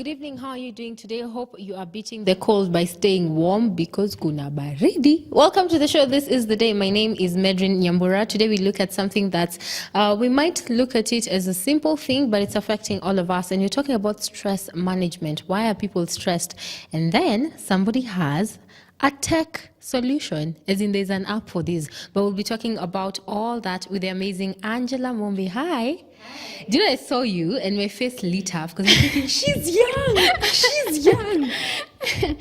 Good evening. How are you doing today? Hope you are beating the cold by staying warm because kuna baridi. Welcome to the show. This is The Day. My name is Medrin Nyambura. Today we look at something that we might look at it as a simple thing, but it's affecting all of us. And you're talking about stress management. Why are people stressed? And then somebody has a tech solution, as in there's an app for this. But we'll be talking about all that with the amazing Angela Mombi. Hi. Do you know I saw you and my face lit up because I'm thinking, she's young. She's young.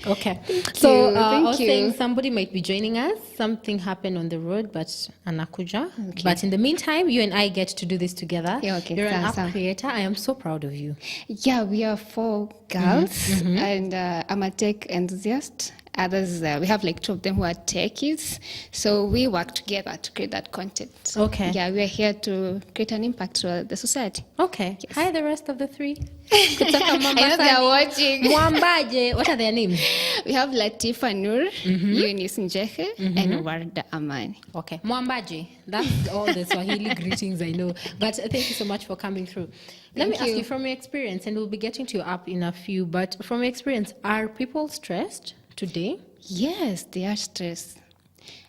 Okay. So I was saying somebody might be joining us. Something happened on the road, but anakuja. Okay. But in the meantime, you and I get to do this together. Yeah, okay. You're an app creator. I am so proud of you. Yeah, we are 4 girls, and I'm a tech enthusiast. Others, we have like 2 of them who are techies. So we work together to create that content. Okay. Yeah, we are here to create an impact to the society. Okay. Yes. Hi, the rest of the 3. I know they are watching. Mwambaje. What are their names? We have Latifa Nur, Eunice Njehe, and Warda Amani. Okay. Mwambaje. That's all the Swahili greetings I know. But thank you so much for coming through. Let me ask you from your experience, and we'll be getting to your app in a few, but from your experience, are people stressed today? Yes, they are stressed.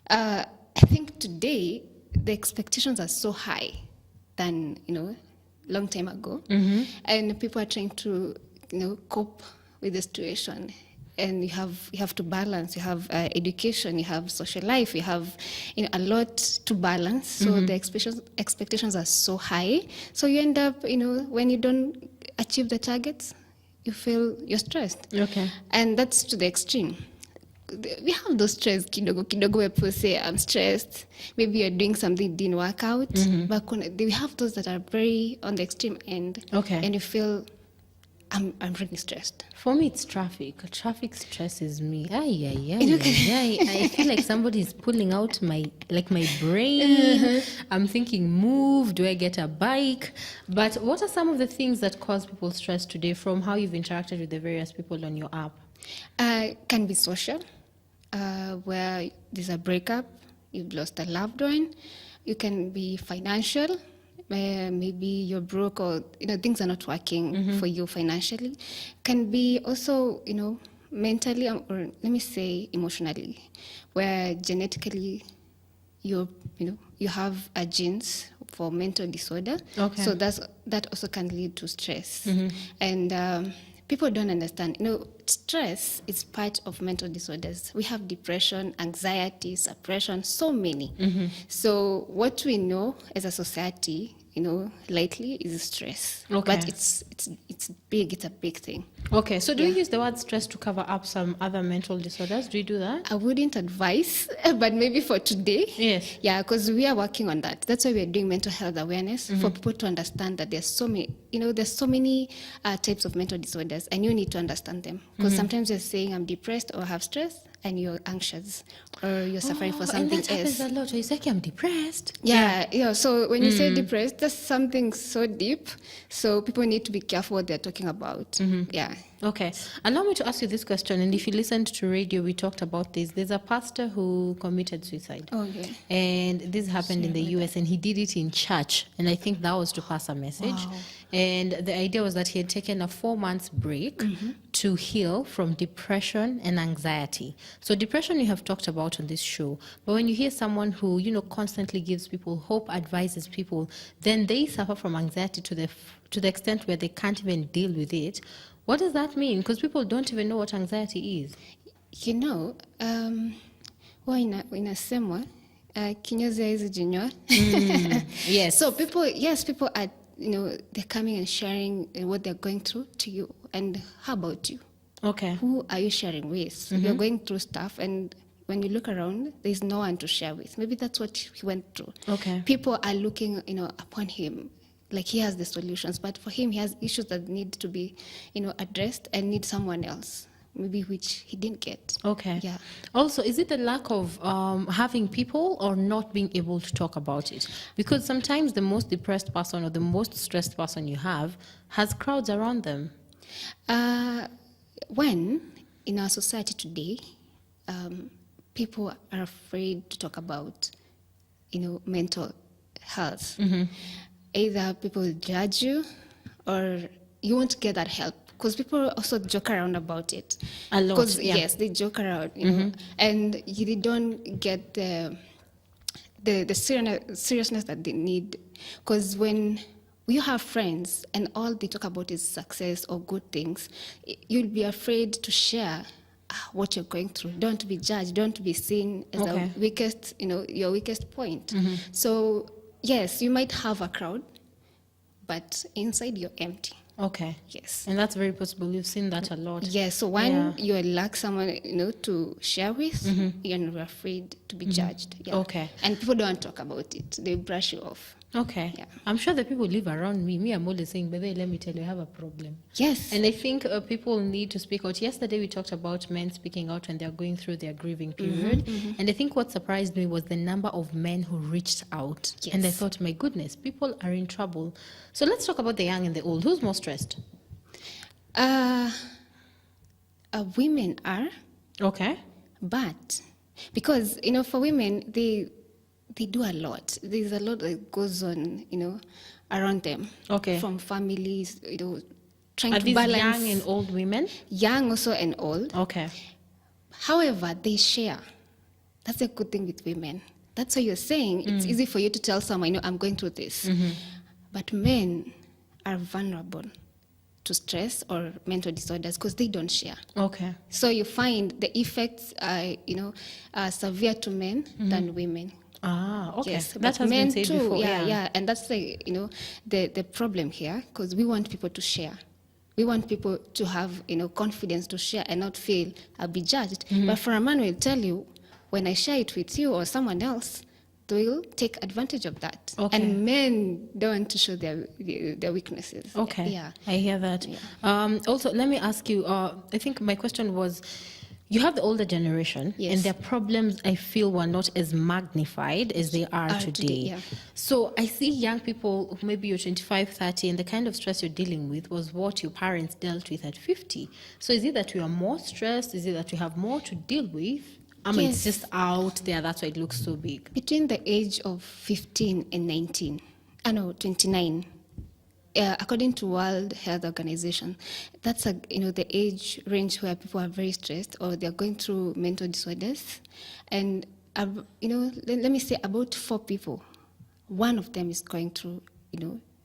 I think today the expectations are so high than, long time ago. And people are trying to, cope with the situation. And you have to balance. You have education, you have social life, you have a lot to balance. So the expectations are so high. So you end up, when you don't achieve the targets, you feel you're stressed. Okay. And that's to the extreme. We have those stress, kidogo where people say, I'm stressed. Maybe you're doing something, didn't work out. But we have those that are very on the extreme end. Okay. And you feel, I'm really stressed. For me, it's traffic. Traffic stresses me. I feel like somebody is pulling out my brain. I'm thinking, move. Do I get a bike? But what are some of the things that cause people stress today from how you've interacted with the various people on your app? Can be social, where there's a breakup, you've lost a loved one. You can be financial. Maybe you're broke or things are not working for you financially. Can be also mentally or let me say emotionally, where genetically you have a genes for mental disorder. Okay. So that also can lead to stress. And people don't understand. Stress is part of mental disorders. We have depression, anxiety, suppression, so many. So what we know as a society, lately is stress. Okay. But it's big. It's a big thing. Okay. So do you use the word stress to cover up some other mental disorders? Do you do that? I wouldn't advise, but maybe for today. Yes. Yeah, because we are working on that. That's why we are doing mental health awareness for people to understand that there's so many, there's so many types of mental disorders, and you need to understand them. Because sometimes you're saying I'm depressed or have stress, and you're anxious or you're suffering for something else. And that happens a lot. You say, I'm depressed. Yeah. So when you say depressed, that's something so deep. So people need to be careful what they're talking about. Yeah. Okay. Allow me to ask you this question. And if you listened to radio, we talked about this. There's a pastor who committed suicide. Okay. And this happened in the US, and he did it in church. And I think that was to pass a message. Wow. And the idea was that he had taken a 4 months break to heal from depression and anxiety. So depression you have talked about on this show. But when you hear someone who, constantly gives people hope, advises people, then they suffer from anxiety to the extent where they can't even deal with it. What does that mean? Because people don't even know what anxiety is. Inasemwa kinyozi haizi jinywa. Yes. So people are, they're coming and sharing what they're going through to you. And how about you? Okay. Who are you sharing with? You're going through stuff, and when you look around, there's no one to share with. Maybe that's what he went through. Okay. People are looking, upon him like he has the solutions, but for him, he has issues that need to be, addressed and need someone else, maybe which he didn't get. Okay. Yeah. Also, is it the lack of having people or not being able to talk about it? Because sometimes the most depressed person or the most stressed person you have has crowds around them. When in our society today, people are afraid to talk about, mental health. Either people will judge you or you won't get that help. because people also joke around about it. A lot, Because yeah. yes, they joke around, you know, and they don't get the seriousness that they need. Because when you have friends and all they talk about is success or good things, you'll be afraid to share what you're going through. Don't be judged. Don't be seen as Okay. the weakest, you know, your weakest point. So yes, you might have a crowd, but inside you're empty. Okay. Yes. And that's very possible. You've seen that a lot. Yes. So when Yeah. you lack someone, you know, to share with, you're not afraid to be judged. Yeah. Okay. And people don't talk about it. They brush you off. Okay. Yeah. I'm sure the people live around me. Me, I'm always saying, baby, let me tell you, I have a problem. Yes. And I think people need to speak out. Yesterday, we talked about men speaking out when they're going through their grieving period. And I think what surprised me was the number of men who reached out. Yes. And I thought, my goodness, people are in trouble. So let's talk about the young and the old. Who's more stressed? Women are, Okay. but because, you know, for women, they do a lot. There's a lot that goes on, you know, around them. Okay. From families, you know, trying Are to these balance young and old women? young also and old. Okay. However, they share. That's a good thing with women. That's why you're saying it's easy for you to tell someone, you know, I'm going through this. But men are vulnerable to stress or mental disorders because they don't share. Okay. So you find the effects are, you know, are severe to men than women. Ah, okay. Yes, That but has men been said too. before. Yeah, and that's the, you know, the problem here, because we want people to share. We want people to have, you know, confidence to share and not feel I'll be judged. But for a man will tell you, when I share it with you or someone else, they will take advantage of that. Okay. And men don't want to show their weaknesses. Okay. Yeah. I hear that. Also, let me ask you, I think my question was, you have the older generation, Yes. and their problems, I feel, were not as magnified as they are today. yeah. So I see young people, maybe you're 25, 30, and the kind of stress you're dealing with was what your parents dealt with at 50. So is it that you are more stressed? Is it that you have more to deal with? I mean, it's Yes. just out there. That's why it looks so big. Between the age of 15 and 19, 29, according to World Health Organization, that's the age range where people are very stressed or they're going through mental disorders. And let me say about 4 people, one of them is going through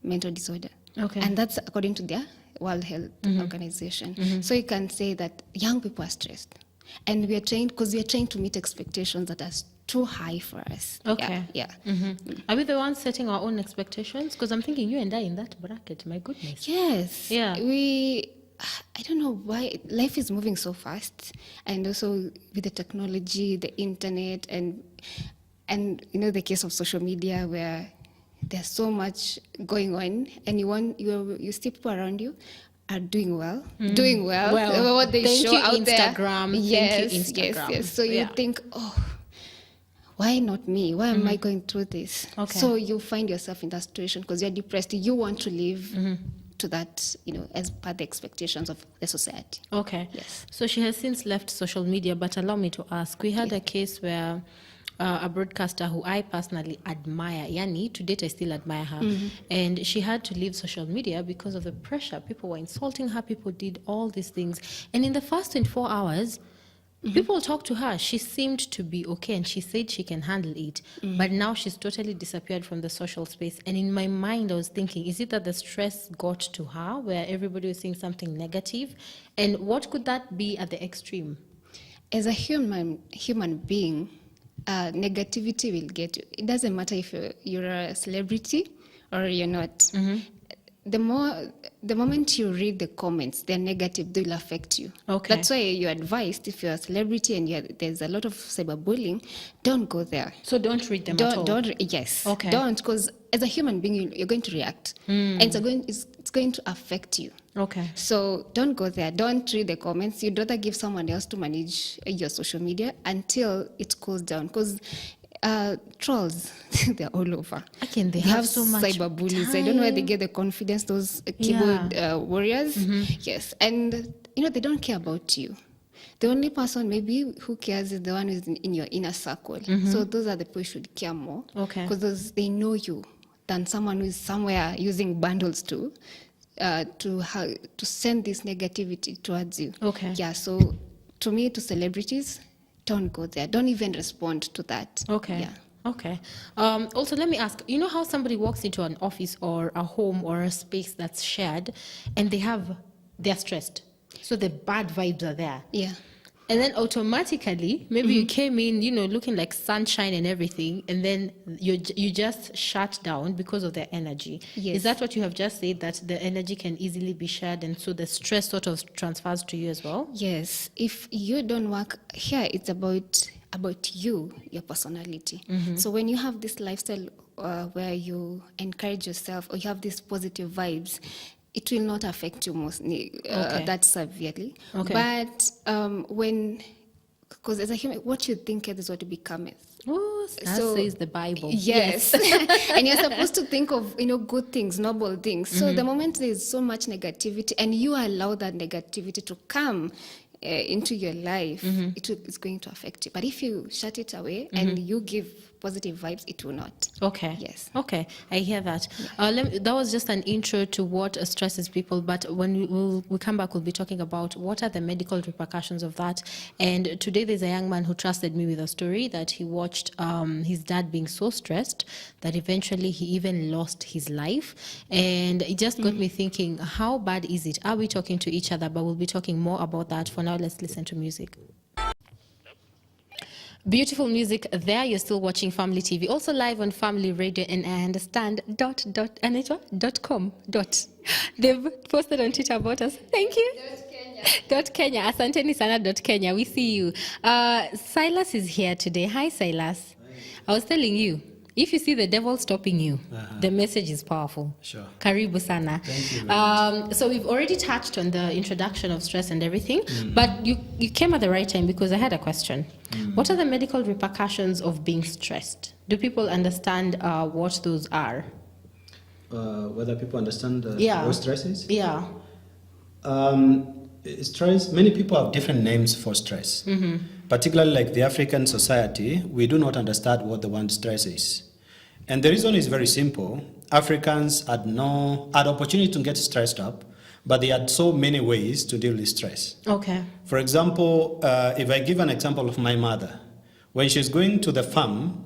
mental disorder. Okay. And that's according to their World Health Organization. So you can say that young people are stressed. And we are trying to meet expectations that are too high for us. Okay. Yeah. Are we the ones setting our own expectations? Because I'm thinking you and I in that bracket, my goodness. Yes. Yeah. I don't know why life is moving so fast, and also with the technology, the internet, and the case of social media where there's so much going on, and you see people around you are doing well. Well, what they thank show you, out Instagram. there. Thank you, Yes, Instagram. yes. So you Yeah. think, oh, why not me? Why am I going through this? Okay. So you find yourself in that situation because you're depressed. You want to live to that, as per the expectations of the society. Okay. Yes. So she has since left social media, but allow me to ask. We had a case where a broadcaster who I personally admire, Yani, to date I still admire her, and she had to leave social media because of the pressure. People were insulting her, people did all these things. And in the first 24 hours, people talked to her. She seemed to be okay, and she said she can handle it. But now she's totally disappeared from the social space. And in my mind, I was thinking, is it that the stress got to her, where everybody was saying something negative? And what could that be at the extreme? As a human being, negativity will get you. It doesn't matter if you're a celebrity or you're not. The moment you read the comments, they're negative, they'll affect you. Okay. That's why you're advised, if you're a celebrity and there's a lot of cyberbullying, don't go there. So don't read them at all? Yes. Okay. Don't, because as a human being, you're going to react. And it's going to affect you. Okay. So don't go there. Don't read the comments. You'd rather give someone else to manage your social media until it cools down. Because trolls, they're all over. Again, they have so much cyberbullies. time. I don't know where they get the confidence, those keyboard warriors. Yes. And, they don't care about you. The only person maybe who cares is the one who's in your inner circle. So those are the people you should care more. Okay. Because they know you than someone who's somewhere using bundles to to send this negativity towards you. Okay. Yeah. So to me, to celebrities, don't go there. Don't even respond to that. Okay. Yeah. Okay. Also, let me ask, you know how somebody walks into an office or a home or a space that's shared and they're stressed. So the bad vibes are there. Yeah. And then automatically, maybe you came in, looking like sunshine and everything, and then you just shut down because of their energy. Yes. Is that what you have just said, that the energy can easily be shared, and so the stress sort of transfers to you as well? Yes. If you don't work here, it's about you, your personality. So when you have this lifestyle where you encourage yourself or you have these positive vibes, it will not affect you mostly that severely. Okay. But because as a human, what you think is what you becometh. Oh, that says the Bible. Yes. And you're supposed to think of, good things, noble things. So the moment there's so much negativity and you allow that negativity to come into your life, it's going to affect you. But if you shut it away and you give positive vibes, it will not. Okay. Yes. Okay, I hear that. That was just an intro to what stresses people, but when we come back, we'll be talking about what are the medical repercussions of that. And today there's a young man who trusted me with a story that he watched his dad being so stressed that eventually he even lost his life. And it just got me thinking, how bad is it? Are we talking to each other? But we'll be talking more about that. For now, let's listen to music. Beautiful music there. You're still watching Family TV, also live on Family Radio, and I understand .com. They've posted on Twitter about us. Thank you. Kenya. Asanteni sana .Kenya. We see you. Silas is here today. Hi, Silas. Hi. I was telling you, if you see the devil stopping you, the message is powerful. Sure. Karibu sana. Thank you very much. So we've already touched on the introduction of stress and everything, but you came at the right time because I had a question. What are the medical repercussions of being stressed? Do people understand what those are? Whether people understand Yeah. what stress is? Yeah. Stress, many people have different names for stress. Particularly like the African society, we do not understand what the word stress is. And the reason is very simple. Africans had opportunity to get stressed up, but they had so many ways to deal with stress. Okay. For example, if I give an example of my mother, when she's going to the farm,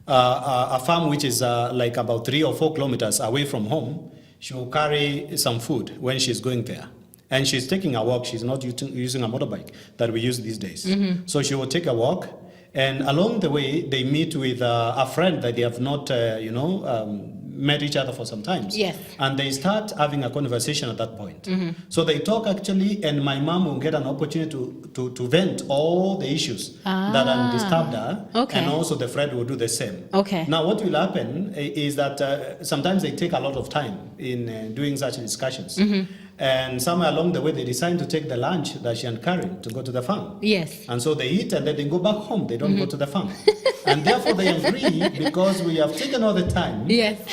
a farm which is like about 3 or 4 kilometers away from home, she will carry some food when she's going there. And she's taking a walk. She's not using a motorbike that we use these days. So she will take a walk, and along the way, they meet with a friend that they have not, met each other for some time. Yes. And they start having a conversation at that point. So they talk actually, and my mom will get an opportunity to vent all the issues that have disturbed her. Okay. And also the friend will do the same. Okay. Now what will happen is that sometimes they take a lot of time in doing such discussions. And somewhere along the way, they decide to take the lunch that she and Karen to go to the farm. Yes. And so they eat and then they go back home. They don't go to the farm. And therefore they agree, because we have taken all the time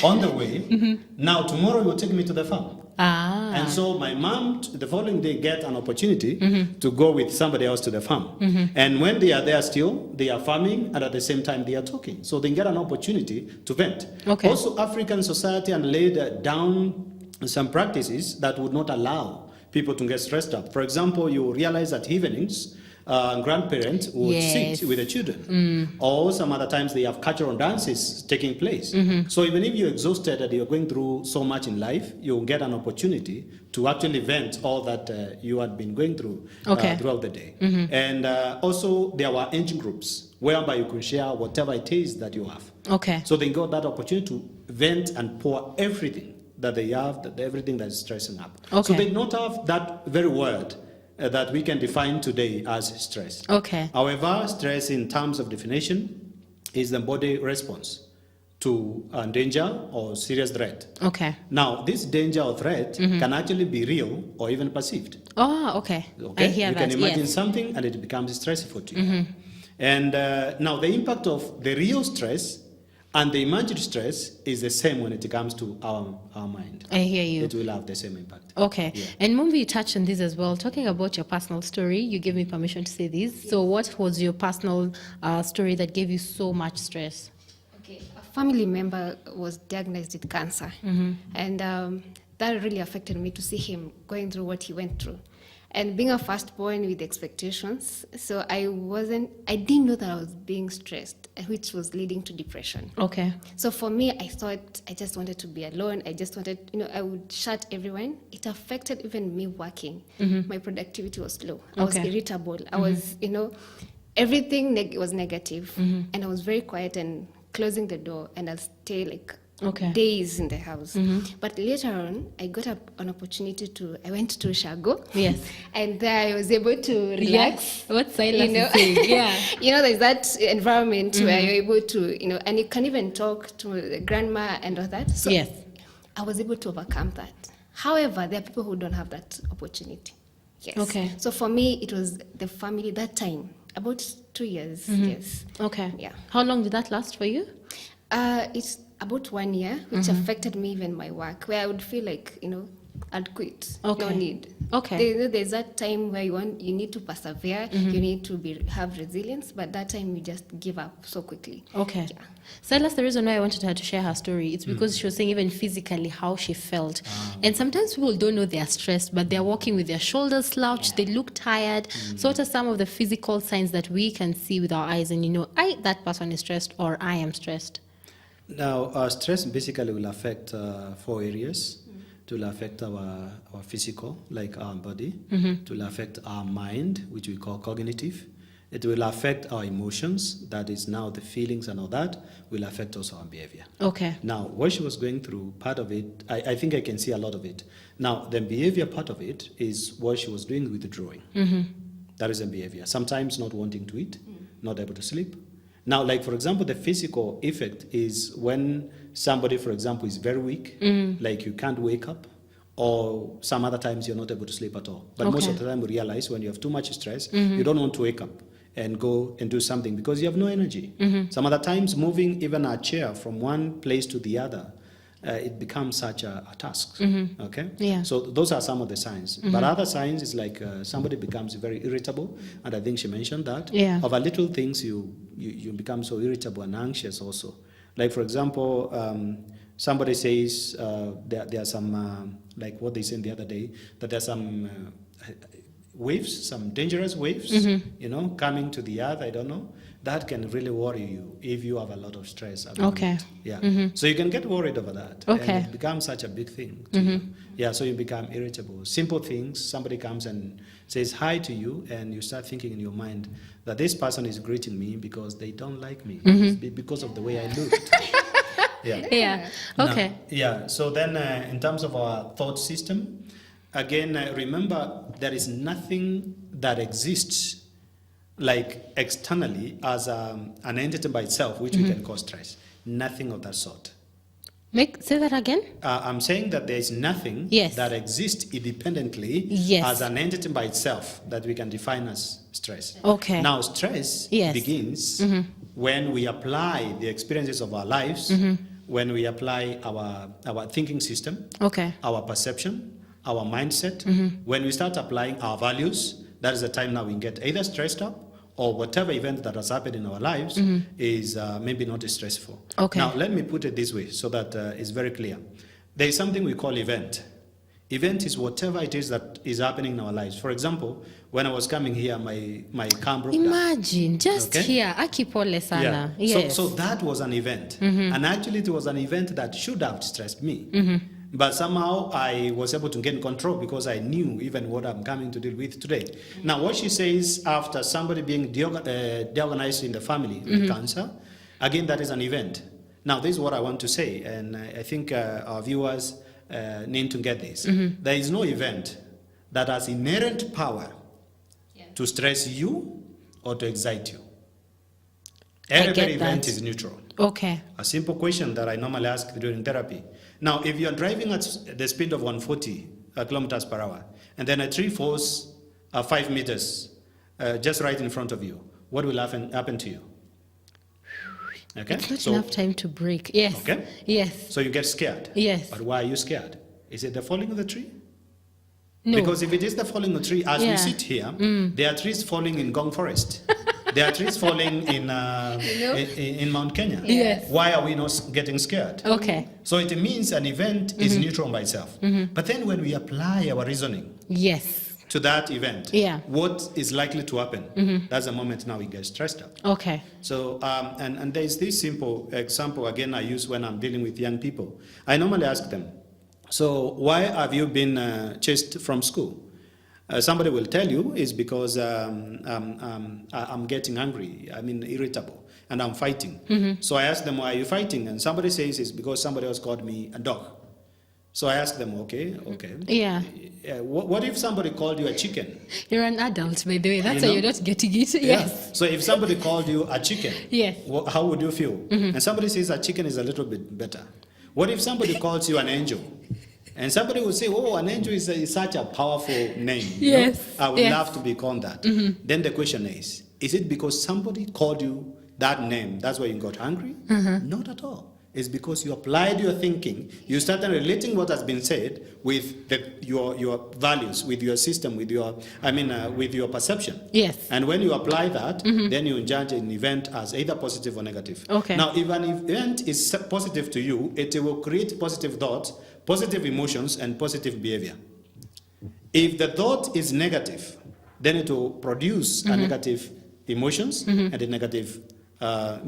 on the way. Now tomorrow you will take me to the farm. And so my mom, the following day, get an opportunity to go with somebody else to the farm. And when they are there still, they are farming, and at the same time they are talking. So they get an opportunity to vent. Okay. Also, African society and laid down some practices that would not allow people to get stressed up. For example, you realize that evenings, grandparents would sit with the children. Or some other times they have cultural dances taking place. So even if you're exhausted and you're going through so much in life, you'll get an opportunity to actually vent all that you had been going through throughout the day. And also there were engine groups whereby you could share whatever it is that you have. Okay. So they got that opportunity to vent and pour everything that they have, everything that is stressing up. Okay. So they don't have that very word that we can define today as stress. Okay. However, stress in terms of definition is the body response to danger or serious threat. Okay. Now, this danger or threat can actually be real or even perceived. Oh, okay. Okay? I hear you that. can imagine yes. something and it becomes stressful to you. And now the impact of the real stress and the imagined stress is the same when it comes to our mind. I hear you. It will have the same impact. Okay. Yeah. And Mumbi, you touched on this as well. Talking about your personal story, you gave me permission to say this. So what was your personal story that gave you so much stress? Okay. A family member was diagnosed with cancer. And that really affected me to see him going through what he went through. And being a firstborn with expectations, so I didn't know that I was being stressed, which was leading to depression. Okay. So for me, I thought I just wanted to be alone. I just wanted, I would shut everyone. It affected even me working. My productivity was low. I was irritable. I was, everything was negative. And I was very quiet and closing the door, and I'll stay like days in the house. But later on, I got an opportunity I went to Shago. Yes. And there I was able to relax. Yes. What silence is saying? Yeah. There's that environment where you're able to, and you can even talk to the grandma and all that. So yes. I was able to overcome that. However, there are people who don't have that opportunity. Yes. Okay. So for me, it was the family that time, about 2 years. Yes. Okay. Yeah. How long did that last for you? It's about 1 year, which affected me even my work, where I would feel like, I'd quit. Okay. No need. Okay. There's that time where you need to persevere, you need to have resilience, but that time you just give up so quickly. Okay. Yeah. Silas, the reason why I wanted her to share her story, it's because she was saying even physically how she felt. And sometimes people don't know they're stressed, but they're walking with their shoulders slouched, they look tired. So what are some of the physical signs that we can see with our eyes and that person is stressed or I am stressed? Now, stress basically will affect 4 areas. It will affect our physical, like our body. It will affect our mind, which we call cognitive. It will affect our emotions, that is now the feelings and all that, will affect also our behavior. Okay. Now, what she was going through, part of it, I think I can see a lot of it. Now, the behavior part of it is what she was doing with the drawing. That is a behavior. Sometimes not wanting to eat, not able to sleep. Now, like, for example, the physical effect is when somebody, for example, is very weak, like you can't wake up, or some other times you're not able to sleep at all. But most of the time we realize when you have too much stress, you don't want to wake up and go and do something because you have no energy. Some other times moving even a chair from one place to the other, it becomes such a task. Okay? Yeah. So those are some of the signs. But other signs is like somebody becomes very irritable, and I think she mentioned that. Yeah. Over little things, you become so irritable and anxious also. Like, for example, somebody says there are some, like what they said the other day, that there are some waves, some dangerous waves, coming to the earth, I don't know. That can really worry you if you have a lot of stress. Okay. Yeah. So you can get worried over that. Okay. And it becomes such a big thing to you. Yeah, so you become irritable. Simple things, somebody comes and says hi to you, and you start thinking in your mind that this person is greeting me because they don't like me, because of the way I looked. Yeah. Yeah. Okay. Now, so then in terms of our thought system, again, remember there is nothing that exists like externally as an entity by itself which we can cause stress. Nothing of that sort. Say that again. I'm saying that there is nothing that exists independently as an entity by itself that we can define as stress. Okay. Now, stress begins when we apply the experiences of our lives, when we apply our thinking system, our perception, our mindset. When we start applying our values, that is the time now we get either stressed up or whatever event that has happened in our lives is maybe not as stressful. Okay. Now, let me put it this way so that it's very clear. There is something we call event. Event is whatever it is that is happening in our lives. For example, when I was coming here, my car broke down. Imagine, just here, akipole sana. Yes. So that was an event. And actually, it was an event that should have stressed me. But somehow I was able to get in control because I knew even what I'm coming to deal with today. Now, what she says after somebody being diagnosed in the family with cancer, again, that is an event. Now, this is what I want to say, and I think our viewers need to get this. There is no event that has inherent power to stress you or to excite you. Every event is neutral. Okay. A simple question that I normally ask during therapy. Now, if you're driving at the speed of 140 kilometers per hour, and then a tree falls 5 meters just right in front of you, what will happen to you? Okay? It's not enough time to break. Yes. Okay? Yes. So you get scared. Yes. But why are you scared? Is it the falling of the tree? No. Because if it is the falling of the tree, as we sit here, there are trees falling in Gong Forest. There are trees falling in Mount Kenya. Yes. Why are we not getting scared? Okay. So it means an event is neutral by itself. But then when we apply our reasoning Yes. to that event, Yeah. what is likely to happen? That's the moment now we get stressed up. Okay. So, and there's this simple example, again, I use when I'm dealing with young people. I normally ask them, so why have you been chased from school? Somebody will tell you it's because I'm getting angry, irritable, and I'm fighting. So I ask them, why are you fighting? And somebody says it's because somebody else called me a dog. So I ask them, okay. Yeah. What if somebody called you a chicken? You're an adult, by the way. That's why you're not getting it. Yes. So if somebody called you a chicken, yes. How would you feel? And somebody says a chicken is a little bit better. What if somebody calls you an angel? And somebody will say, oh, an angel is such a powerful name. Yes. I would love to be called that. Then the question is it because somebody called you that name, that's why you got angry? Not at all. It's because you applied your thinking, you started relating what has been said with your values, with your system, with your perception. Yes. And when you apply that, then you judge an event as either positive or negative. Okay. Now, if an event is positive to you, it will create positive thoughts, positive emotions, and positive behavior. If the thought is negative, then it will produce a negative emotions and a negative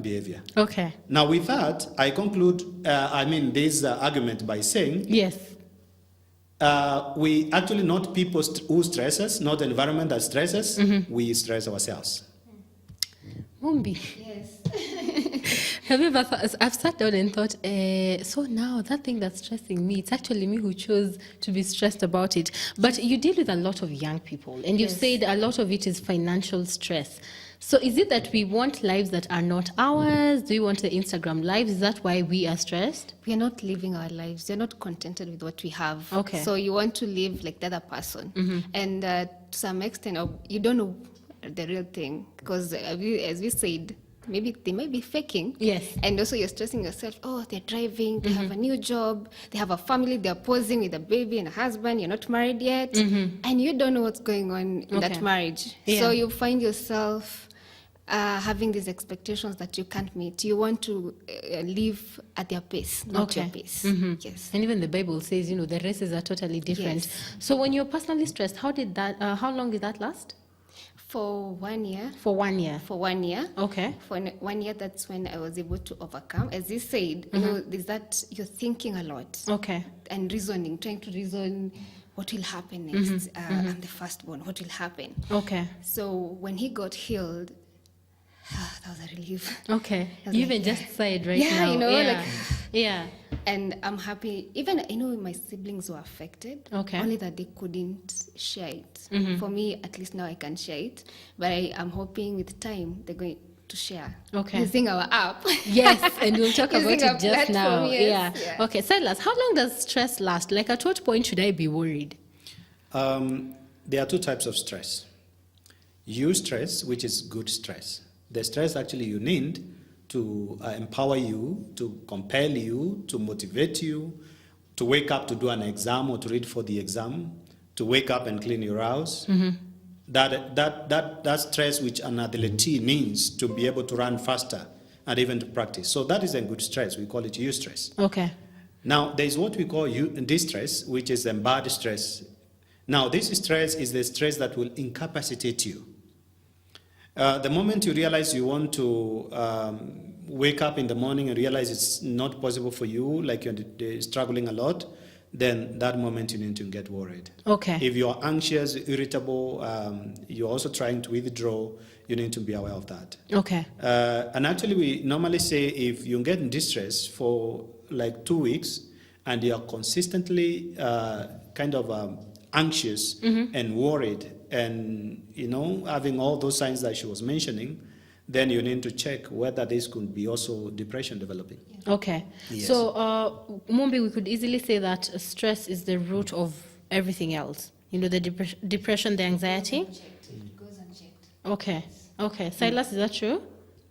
behavior. Okay. Now, with that, I conclude, this argument by saying, yes, we actually not people who stress us, not the environment that stresses us, we stress ourselves. Mumbi. Yes. Have you ever, I've sat down and thought, so now that thing that's stressing me, it's actually me who chose to be stressed about it. But you deal with a lot of young people, and you've said a lot of it is financial stress. So is it that we want lives that are not ours? Do we want the Instagram lives? Is that why we are stressed? We are not living our lives. We're not contented with what we have. Okay. So you want to live like the other person. And to some extent, you don't know the real thing. Because as we said, maybe they might be faking. Yes. And also you're stressing yourself, oh, they're driving, they have a new job, they have a family, they're posing with a baby and a husband, you're not married yet. And you don't know what's going on in that marriage. Yeah. So you find yourself having these expectations that you can't meet. You want to live at their pace, not your pace. Yes. And even the Bible says, the races are totally different. Yes. So when you're personally stressed, how long did that last? For 1 year. For 1 year. For 1 year. Okay. For 1 year, that's when I was able to overcome. As you said, there's that you're thinking a lot. Okay. And reasoning, trying to reason what will happen next. I'm the firstborn, what will happen? Okay. So when he got healed, that was a relief. Okay. You even just sighed right Yeah, now. Yeah. And I'm happy. Even I know my siblings were affected. Okay. Only that they couldn't share it. For me, at least now I can share it. But I'm hoping with time they're going to share. Okay. Using our app. Yes, and we'll talk about Using it our just now. platform, yes. Yeah. Okay, Silas, how long does stress last? Like, at what point should I be worried? There are two types of stress. Eustress, which is good stress. The stress actually you need to empower you, to compel you, to motivate you, to wake up to do an exam or to read for the exam, to wake up and clean your house. That stress which an athlete needs to be able to run faster and even to practice. So that is a good stress. We call it eustress. Okay. Now, there is what we call distress, which is bad stress. Now, this stress is the stress that will incapacitate you. The moment you realize you want to wake up in the morning and realize it's not possible for you, like you're struggling a lot, then that moment you need to get worried. Okay. If you're anxious, irritable, you're also trying to withdraw, you need to be aware of that. Okay. And actually, we normally say if you get in distress for like 2 weeks and you're consistently anxious and worried and, having all those signs that she was mentioning, then you need to check whether this could be also depression developing. Okay. Yes. So, Mumbi, we could easily say that stress is the root of everything else. The depression, the anxiety. It goes unchecked. Okay. Okay. Silas, is that true?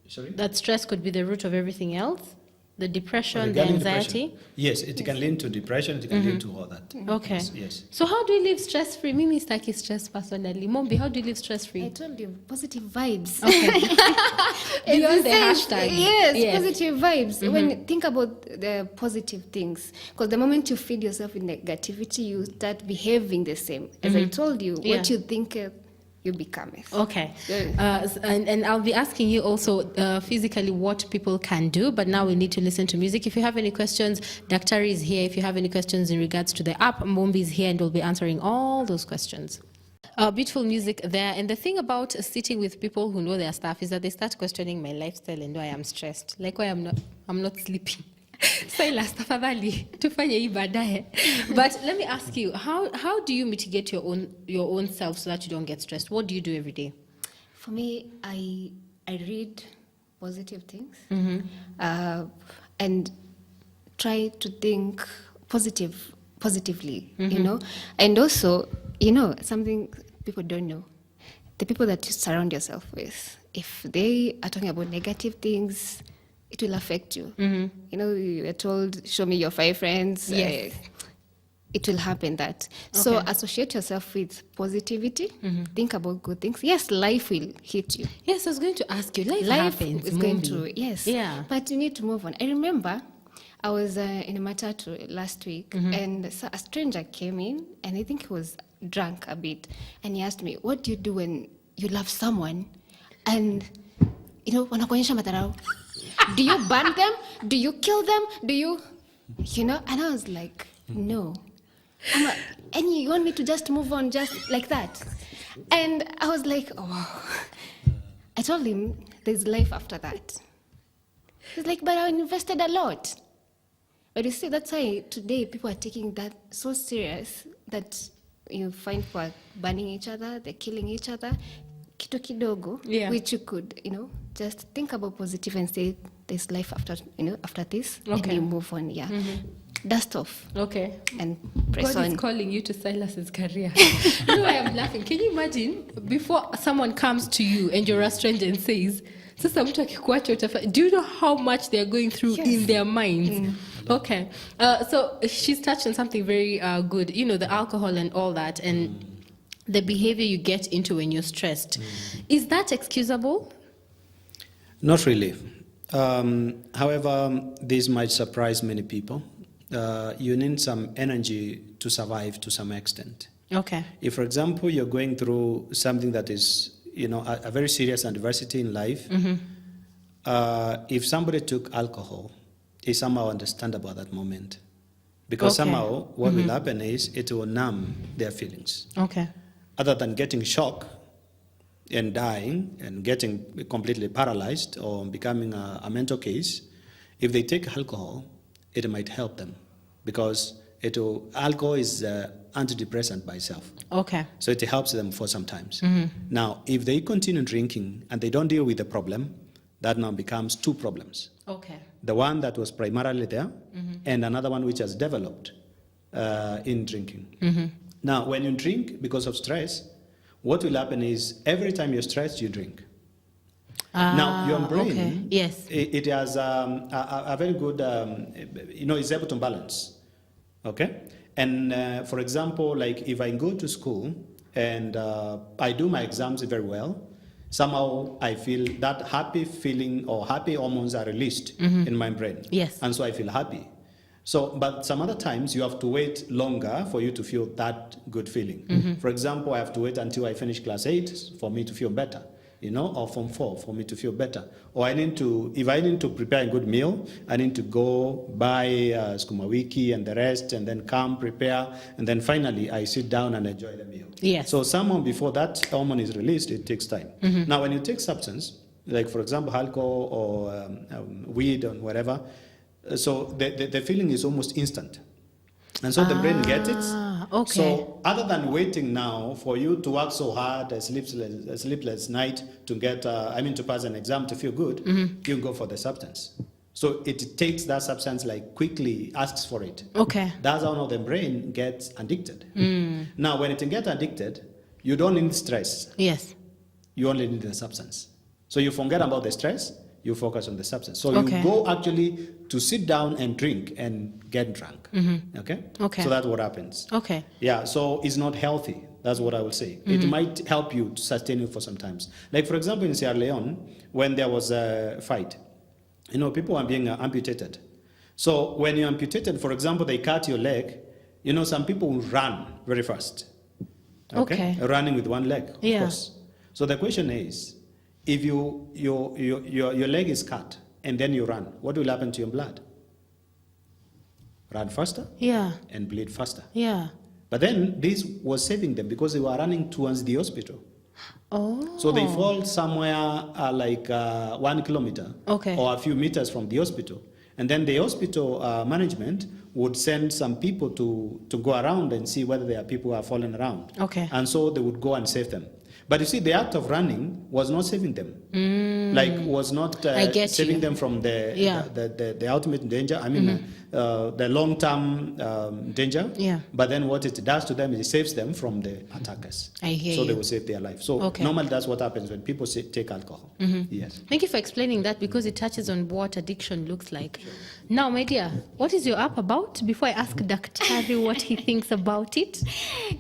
Sorry? That stress could be the root of everything else? The depression, the Regarding anxiety? depression. Yes, it can lead to depression, it can lead to all that. Okay. Yes. So how do you live stress-free? Mimi staki stress personally. Mombi, how do you live I stress-free? told you, positive vibes. Beyond the It's hashtag. yes, positive vibes. When you think about the positive things, because the moment you feed yourself in negativity, you start behaving the same. As I told you, Yeah. what you think, you become it. Okay. Yeah. And I'll be asking you also physically what people can do, but now we need to listen to music. If you have any questions, Daktari is here. If you have any questions in regards to the app, Mombi is here and we'll be answering all those questions. Beautiful music there. And the thing about sitting with people who know their stuff is that they start questioning my lifestyle and why I'm stressed. Like why I'm not sleeping. Silas, tafadhali, tufanye hii baadaye. But let me ask you, how do you mitigate your own self so that you don't get stressed? What do you do every day? For me, I read positive things and try to think positively, you know. And also, you know, something people don't know, the people that you surround yourself with, if they are talking about negative things, it will affect you. You know, you are told, show me your 5 friends. Yes. It will happen that. So Okay. associate yourself with positivity. Think about good things. Yes, life will hit you. Yes, I was going to ask you. Life happens. is going Mombi. to, yes. Yeah. But you need to move on. I remember I was in a matatu last week and so a stranger came in and I think he was drunk a bit. And he asked me, what do you do when you love someone and, you know, wanakuonyesha madharau? Do you burn them? Do you kill them? Do you know? And I was like, no. And you want me to just move on just like that? And I was like, oh. I told him there's life after that. He's like, but I invested a lot. But you see, that's why today people are taking that so serious that you find people are burning each other, they're killing each other. Kitu kidogo, Yeah. which you could, you know, just think about positive and say there's life after, you know, after this, Okay. and you move on. Yeah, dust off Okay. and press God on. is calling you to Silas's career. You know why I'm laughing? Can you imagine before someone comes to you and you're a stranger and says, Sasa mtu akikuacha utafa-" do you know how much they're going through Yes. in their minds? Okay. So she's touched on something very good, you know, the alcohol and all that, and the behavior you get into when you're stressed. Is that excusable? Not really. However, this might surprise many people. You need some energy to survive to some extent. Okay. If, for example, you're going through something that is, you know, a very serious adversity in life, if somebody took alcohol, it's somehow understandable at that moment. Because Okay. somehow what will happen is it will numb their feelings. Okay. Other than getting shock and dying and getting completely paralyzed or becoming a mental case, if they take alcohol, it might help them because alcohol is antidepressant by itself. Okay. So it helps them for some times. Now, if they continue drinking and they don't deal with the problem, that now becomes 2 problems. Okay. The one that was primarily there and another one which has developed in drinking. Now, when you drink because of stress, what will happen is every time you're stressed, you drink. Now, your brain, okay. Yes. it has a very good, you know, it's able to balance. Okay? And for example, like if I go to school and I do my exams very well, somehow I feel that happy feeling or happy hormones are released in my brain. Yes. And so I feel happy. So, but some other times you have to wait longer for you to feel that good feeling. For example, I have to wait until I finish class 8 for me to feel better, you know, or form 4 for me to feel better. Or if I need to prepare a good meal, I need to go buy skuma wiki and the rest and then come prepare and then finally I sit down and enjoy the meal. Yes. So somehow before that hormone is released, it takes time. Now, when you take substance, like for example, alcohol or weed or whatever, so the feeling is almost instant. And so the brain gets it. Okay. So other than waiting now for you to work so hard, a sleepless night to get, to pass an exam to feel good, you go for the substance. So it takes that substance like quickly asks for it. Okay. That's how the brain gets addicted. Now, when it gets addicted, you don't need stress. Yes. You only need the substance. So you forget about the stress, you focus on the substance. So Okay. you go actually to sit down and drink and get drunk. Okay? Okay. So that's what happens. Okay. Yeah, so it's not healthy. That's what I will say. It might help you to sustain you for some times. Like, for example, in Sierra Leone, when there was a fight, people are being amputated. So when you're amputated, for example, they cut your leg, some people will run very fast. Okay. Running with one leg, of course. So the question is, if your leg is cut and then you run, what will happen to your blood? Run faster and bleed faster. Yeah. But then this was saving them because they were running towards the hospital. Oh. So they fall somewhere like 1 kilometer or a few meters from the hospital. And then the hospital management would send some people to go around and see whether there are people who are falling around. Okay. And so they would go and save them. But you see, the act of running was not saving them. Was not saving them from the ultimate danger. I mean, the long-term danger. Yeah. But then what it does to them is it saves them from the attackers. I hear so you. they will save their life. So normally that's what happens when people take alcohol. Yes. Thank you for explaining that because it touches on what addiction looks like. Now, my dear, what is your app about? Before I ask Daktari what he thinks about it.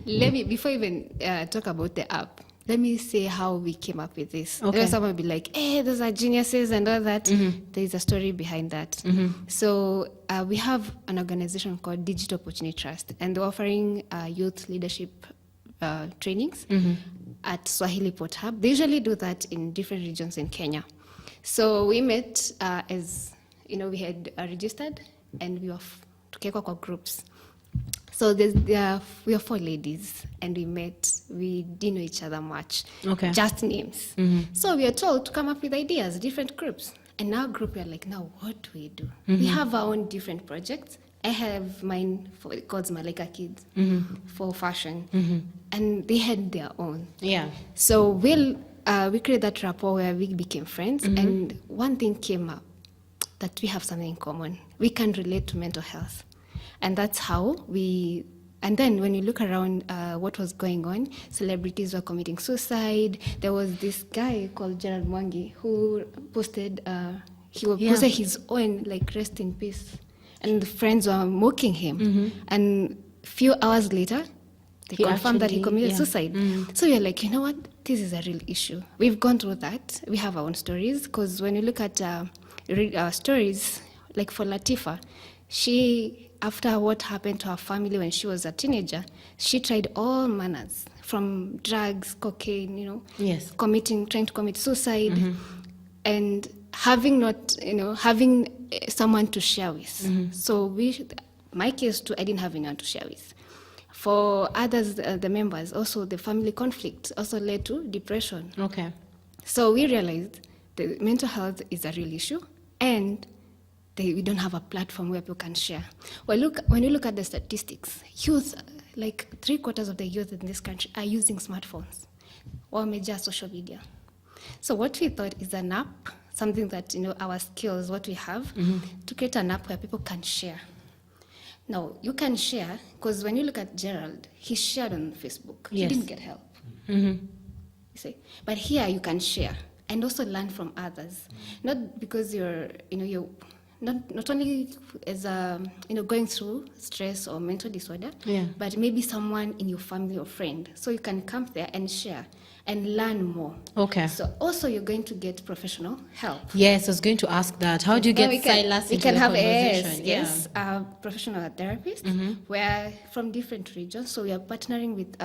Before I even talk about the app, let me say how we came up with this. Okay. Someone will be like, hey, those are geniuses and all that. There is a story behind that. So we have an organization called Digital Opportunity Trust, and they're offering youth leadership trainings at Swahili Port Hub. They usually do that in different regions in Kenya. So we met as, we had registered, and we were tukekwa groups. So we are 4 ladies, and we met. We didn't know each other much, just names. So we are told to come up with ideas, different groups. And our group, we are like, now what do we do? We have our own different projects. I have mine called Malaika Kids for fashion, and they had their own. Yeah. So we created that rapport where we became friends, and one thing came up, that we have something in common. We can relate to mental health. And that's how and then when you look around what was going on, celebrities were committing suicide. There was this guy called Gerald Mwangi who posted, posted his own, like, rest in peace. And the friends were mocking him. And a few hours later, they confirmed that he committed suicide. So we're like, you know what? This is a real issue. We've gone through that. We have our own stories. Because when you look at stories, like for Latifa, she, after what happened to her family when she was a teenager, she tried all manners, from drugs, cocaine, trying to commit suicide, and having someone to share with. So my case too, I didn't have anyone to share with. For others, the members, also the family conflict also led to depression. Okay. So we realized that mental health is a real issue, and we don't have a platform where people can share. When you look at the statistics, youth, like 3/4 of the youth in this country are using smartphones or major social media. So what we thought is an app, something that, our skills, what we have, to create an app where people can share. Now, you can share, because when you look at Gerald, he shared on Facebook. He didn't get help. You see? But here you can share and also learn from others. Not because you're not only as going through stress or mental disorder, but maybe someone in your family or friend. So you can come there and share and learn more. Okay. So also you're going to get professional help. Yes, I was going to ask that. How do you get Silas into the conversation? Yes, professional therapist, where from different regions. So we are partnering with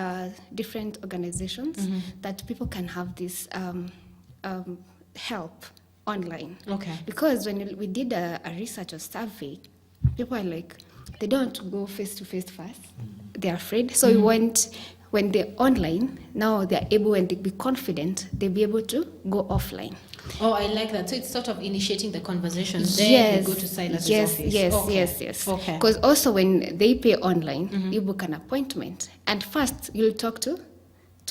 different organizations that people can have this help online. Okay. Because when we did a research or survey, people are like, they don't want to go face-to-face first. They're afraid. So we went, when they're online, now they're able, and they be confident, they'll be able to go offline. Oh, I like that. So it's sort of initiating the conversation. Then you go to Silas's office. Yes. Okay. Because also when they pay online, you book an appointment. And first, you'll talk to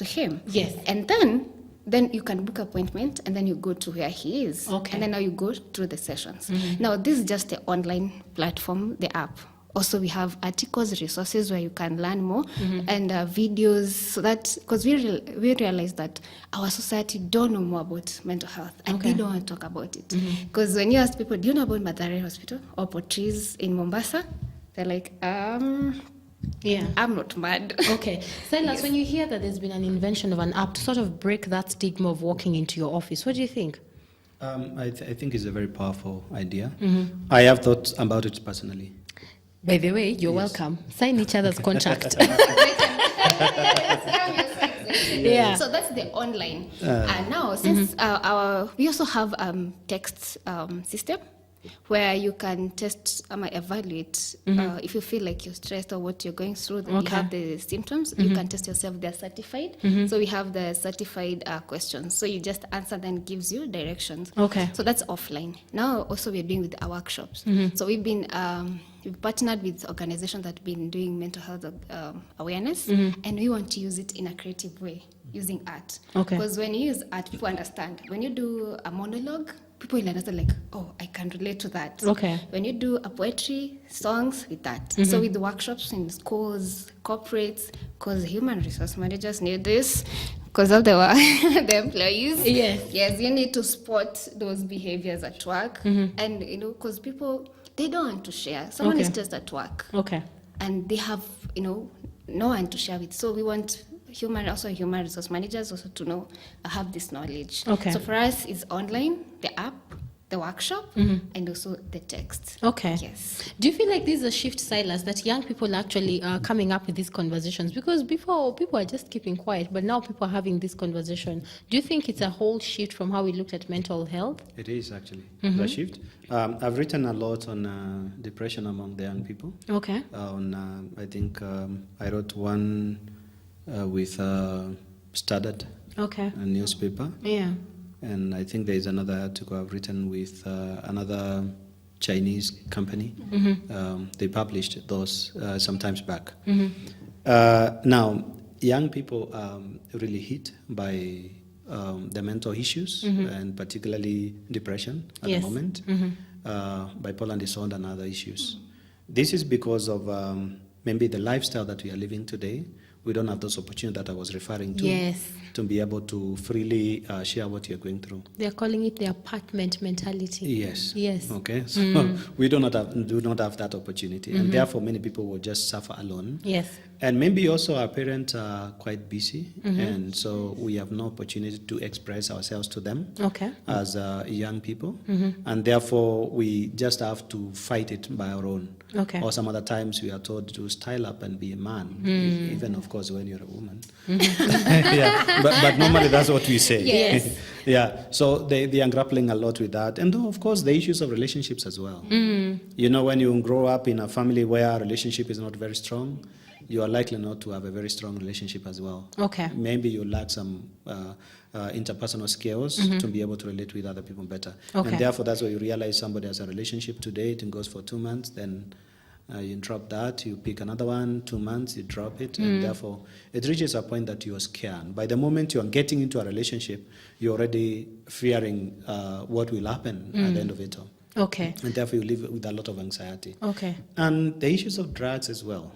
him. Yes. And then you can book appointment, and then you go to where he is. Okay. And then now you go through the sessions. Now, this is just the online platform, the app. Also, we have articles, resources where you can learn more, and videos. So that because we realize that our society don't know more about mental health, and we don't want to talk about it. Because when you ask people, do you know about Mathare Hospital or Portrees in Mombasa? They're like, Yeah. I'm not mad. Okay. Silas, when you hear that there's been an invention of an app to sort of break that stigma of walking into your office, what do you think? I think it's a very powerful idea. I have thought about it personally. By the way, you're welcome. Sign each other's contract. Yeah. So that's the online. And now, since we also have text system where you can test, evaluate if you feel like you're stressed or what you're going through. You have the symptoms. You can test yourself. They're certified. So we have the certified questions. So you just answer, then gives you directions. Okay. So that's offline. Now also we're doing with our workshops. So we've been we've partnered with organizations that have been doing mental health awareness, and we want to use it in a creative way using art. Okay. Because when you use art, people understand. When you do a monologue, people will understand, like, oh, I can relate to that. Okay. When you do a poetry, songs, with that. So with the workshops in schools, corporates, because human resource managers need this, because of the employees. Yes. Yes, you need to spot those behaviors at work. And, because people, they don't want to share. Someone is just at work. Okay. And they have, no one to share with. So we want human resource managers also to have this knowledge. Okay. So for us, it's online, the app, the workshop, and also the text. Okay. Yes. Do you feel like this is a shift, Silas, that young people actually are coming up with these conversations? Because before, people are just keeping quiet, but now people are having this conversation. Do you think it's a whole shift from how we looked at mental health? It is actually the shift. I've written a lot on depression among the young people. Okay. I think I wrote one with Standard, Okay. a newspaper. Yeah. And I think there is another article I've written with another Chinese company. They published those some times back. Now, young people are really hit by the mental issues, and particularly depression at the moment, bipolar disorder and other issues. This is because of maybe the lifestyle that we are living today. We don't have those opportunities that I was referring to. Yes. To be able to freely share what you're going through. They're calling it the apartment mentality. Yes. Yes. Okay. So we do not have that opportunity, and therefore many people will just suffer alone. Yes. And maybe also our parents are quite busy, and so we have no opportunity to express ourselves to them as young people, and therefore we just have to fight it by our own. Okay. Or some other times we are told to style up and be a man, even of course when you're a woman. Yeah, but normally that's what we say. Yes. Yeah, so they are grappling a lot with that, and of course the issues of relationships as well. When you grow up in a family where a relationship is not very strong, you are likely not to have a very strong relationship as well. Okay. Maybe you lack some interpersonal skills to be able to relate with other people better. Okay. And therefore, that's why you realize somebody has a relationship today, it goes for 2 months, then you drop that, you pick another one, 2 months, you drop it, and therefore it reaches a point that you are scared. By the moment you are getting into a relationship, you're already fearing what will happen at the end of it all. Okay. And therefore you live with a lot of anxiety. Okay. And the issues of drugs as well.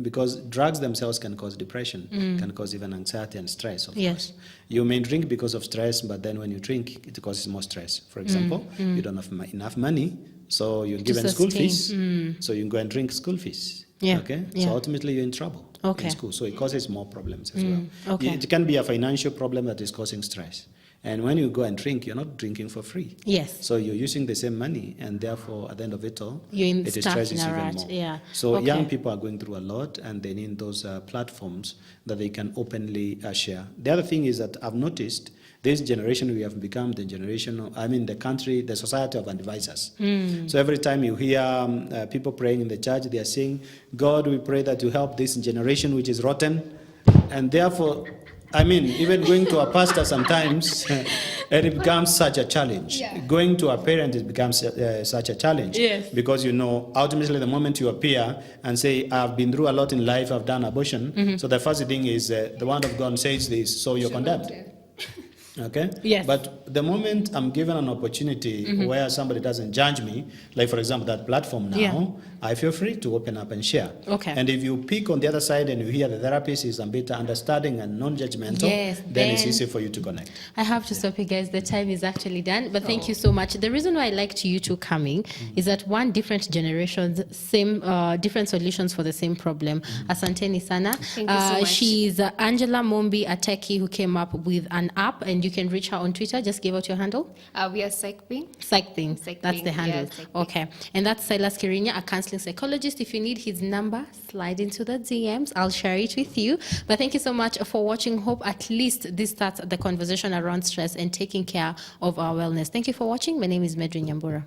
Because drugs themselves can cause depression, can cause even anxiety and stress, of course. You may drink because of stress, but then when you drink, it causes more stress. For example, you don't have enough money, so you're given school fees, so you go and drink school fees. Yeah. Okay? Yeah. So ultimately you're in trouble Okay. in school. So it causes more problems as well. Okay. It can be a financial problem that is causing stress. And when you go and drink, you're not drinking for free. Yes. So you're using the same money, and therefore, at the end of it all, You're it stuck stresses in a even rut. more. Yeah. So Okay. young people are going through a lot, and they need those platforms that they can openly share. The other thing is that I've noticed this generation, we have become the the society of advisors. So every time you hear people praying in the church, they are saying, God, we pray that you help this generation which is rotten. And therefore, even going to a pastor sometimes, and it becomes such a challenge. Yeah. Going to a parent, it becomes such a challenge. Yes. Because, ultimately the moment you appear and say, I've been through a lot in life, I've done abortion. So the first thing is, the word of God says this, so you're condemned. Okay? Yes. But the moment I'm given an opportunity where somebody doesn't judge me, like for example that platform now, Yeah. I feel free to open up and share. Okay. And if you pick on the other side and you hear the therapist is a bit understanding and non-judgmental, Yes, then it's then easy for you to connect. I have to stop you guys. The time is actually done. But thank you so much. The reason why I liked you two coming is that one, different generations, same different solutions for the same problem. Asanteni sana. Thank you so much. She's Angela Mombi, a techie who came up with an app, and you can reach her on Twitter. Just give out your handle. We are psyching. Psych thing. Psych That's thing, the handle. yeah, Psych thing. Okay. And that's Silas Kirinya, a counseling psychologist. If you need his number, slide into the DMs. I'll share it with you. But thank you so much for watching. Hope at least this starts the conversation around stress and taking care of our wellness. Thank you for watching. My name is Medrin Nyambura.